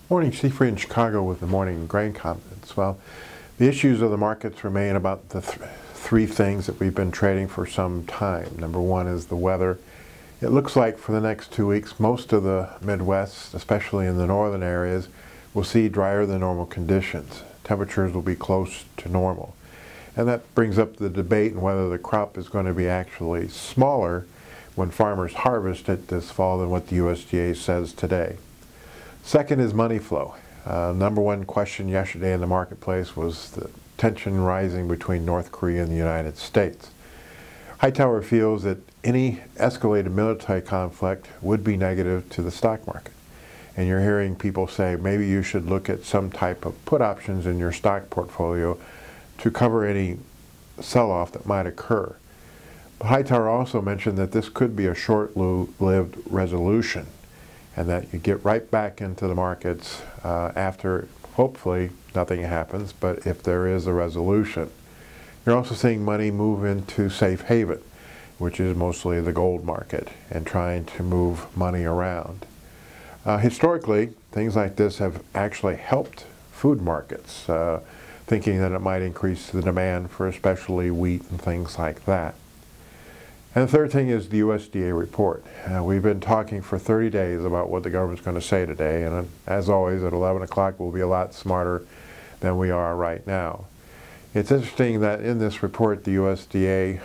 Morning, Seafree in Chicago with the morning grain comments. Well, the issues of the markets remain about the three things that we've been trading for some time. Number one is the weather. It looks like for the next 2 weeks, most of the Midwest, especially in the northern areas, will see drier than normal conditions. Temperatures will be close to normal. And that brings up the debate on whether the crop is going to be actually smaller when farmers harvest it this fall than what the USDA says today. Second is money flow. Number one question yesterday in the marketplace was the tension rising between North Korea and the United States. Hightower feels that any escalated military conflict would be negative to the stock market. And you're hearing people say maybe you should look at some type of put options in your stock portfolio to cover any sell-off that might occur. But Hightower also mentioned that this could be a short-lived resolution, and that you get right back into the markets after, hopefully, nothing happens, but if there is a resolution. You're also seeing money move into safe haven, which is mostly the gold market, and trying to move money around. Historically, things like this have actually helped food markets, thinking that it might increase the demand for especially wheat and things like that. And the third thing is the USDA report. We've been talking for 30 days about what the government's going to say today, and as always at 11 o'clock we'll be a lot smarter than we are right now. It's interesting that in this report the USDA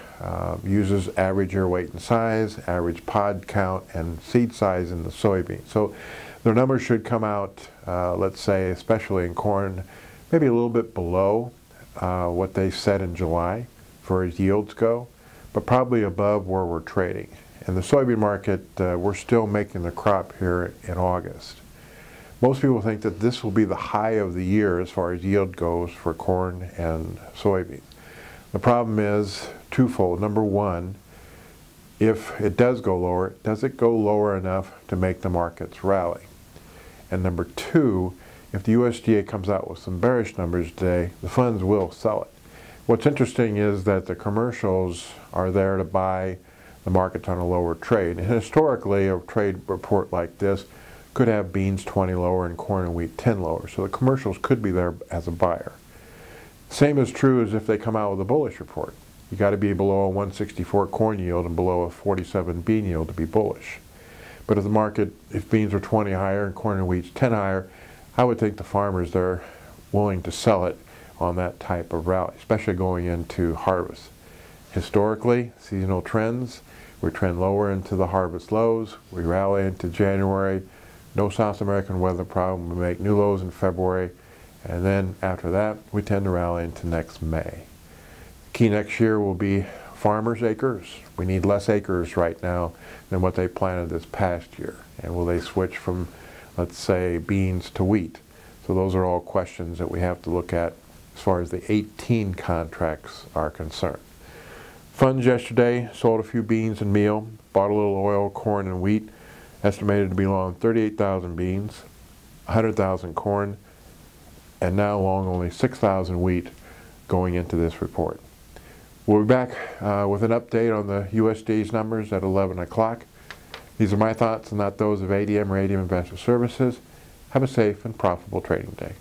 uses average ear weight and size, average pod count, and seed size in the soybean. So their numbers should come out, let's say, especially in corn, maybe a little bit below what they said in July for as yields go, but probably above where we're trading. In the soybean market, we're still making the crop here in August. Most people think that this will be the high of the year as far as yield goes for corn and soybeans. The problem is twofold. Number one, if it does go lower, does it go lower enough to make the markets rally? And number two, if the USDA comes out with some bearish numbers today, the funds will sell it. What's interesting is that the commercials are there to buy the markets on a lower trade. And historically, a trade report like this could have beans 20 lower and corn and wheat 10 lower. So the commercials could be there as a buyer. Same is true as if they come out with a bullish report. You got to be below a 164 corn yield and below a 47 bean yield to be bullish. But if the market, if beans are 20 higher and corn and wheat's 10 higher, I would think the farmers, they're willing to sell it on that type of rally, especially going into harvest. Historically, seasonal trends, we trend lower into the harvest lows, we rally into January, no South American weather problem, we make new lows in February, and then after that, we tend to rally into next May. Key next year will be farmers' acres. We need less acres right now than what they planted this past year. And will they switch from, let's say, beans to wheat? So those are all questions that we have to look at as far as the 18 contracts are concerned. Funds yesterday sold a few beans and meal, bought a little oil, corn, and wheat, estimated to be long 38,000 beans, 100,000 corn, and now long only 6,000 wheat going into this report. We'll be back with an update on the USDA's numbers at 11 o'clock. These are my thoughts and not those of ADM or ADM Investor Services. Have a safe and profitable trading day.